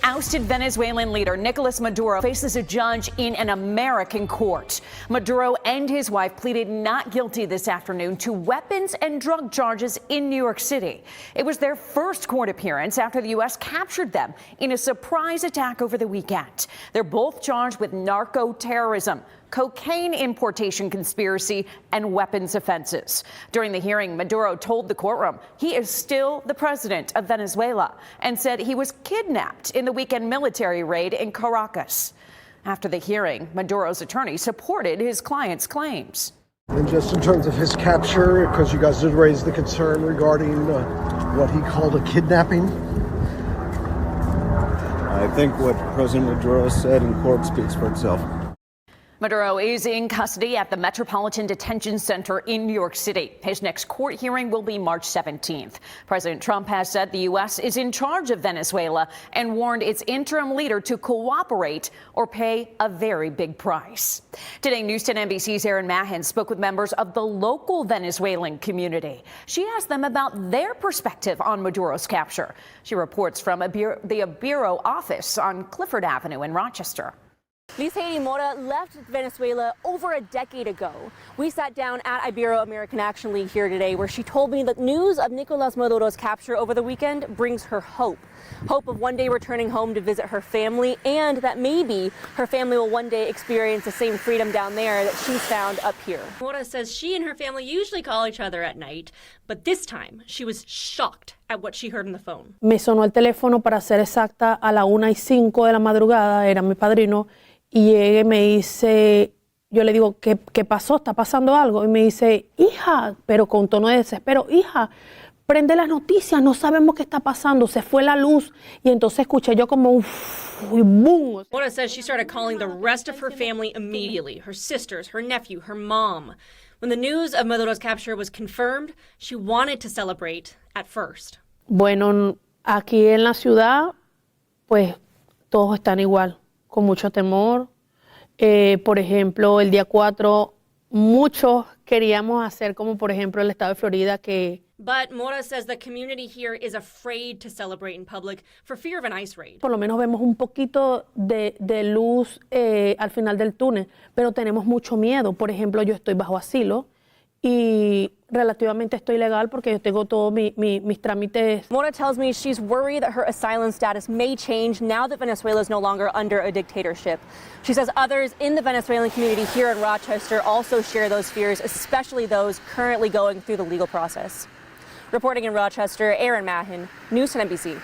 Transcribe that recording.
Ousted Venezuelan leader Nicolás Maduro faces a judge in an American court. Maduro and his wife pleaded not guilty this afternoon to weapons and drug charges in New York City. It was their first court appearance after the U.S. captured them in a surprise attack over the weekend. They're both charged with narco-terrorism, cocaine importation conspiracy, and weapons offenses. During the hearing, Maduro told the courtroom he is still the president of Venezuela and said he was kidnapped in the weekend military raid in Caracas. After the hearing, Maduro's attorney supported his client's claims. And just in terms of his capture, because you guys did raise the concern regarding what he called a kidnapping. I think what President Maduro said in court speaks for itself. Maduro is in custody at the Metropolitan Detention Center in New York City. His next court hearing will be March 17th. President Trump has said the U.S. is in charge of Venezuela and warned its interim leader to cooperate or pay a very big price. Today, News10NBC's Erin Mahon spoke with members of the local Venezuelan community. She asked them about their perspective on Maduro's capture. She reports from the Bureau office on Clifford Avenue in Rochester. Lisheiry Mora left Venezuela over a decade ago. We sat down at Ibero-American Action League here today, where she told me that news of Nicolás Maduro's capture over the weekend brings her hope. Hope of one day returning home to visit her family, and that maybe her family will one day experience the same freedom down there that she's found up here. Mora says she and her family usually call each other at night, but this time she was shocked at what she heard on the phone. Me sonó el teléfono, para ser exacta, a la 1:05 de la madrugada, era mi padrino. Y llega y me dice, yo le digo, ¿qué pasó? ¿Está pasando algo? Y me dice, hija, pero con tono de desespero, hija, prende las noticias, no sabemos qué está pasando, se fue la luz. Y entonces escuché yo como un boom. Mora says she started calling the rest of her family immediately, her sisters, her nephew, her mom. When the news of Maduro's capture was confirmed, she wanted to celebrate at first. Bueno, aquí en la ciudad, pues todos están igual, con mucho temor. Por ejemplo, el día 4, muchos queríamos hacer como, por ejemplo, el estado de Florida, que... But Mora says the community here is afraid to celebrate in public for fear of an ICE raid. Por lo menos vemos un poquito de luz al final del túnel, pero tenemos mucho miedo. Por ejemplo, yo estoy bajo asilo y relativamente estoy legal porque yo tengo todos mis trámites. Mora tells me she's worried that her asylum status may change now that Venezuela is no longer under a dictatorship. She says others in the Venezuelan community here in Rochester also share those fears, especially those currently going through the legal process. Reporting in Rochester, Erin Mahon, News10NBC.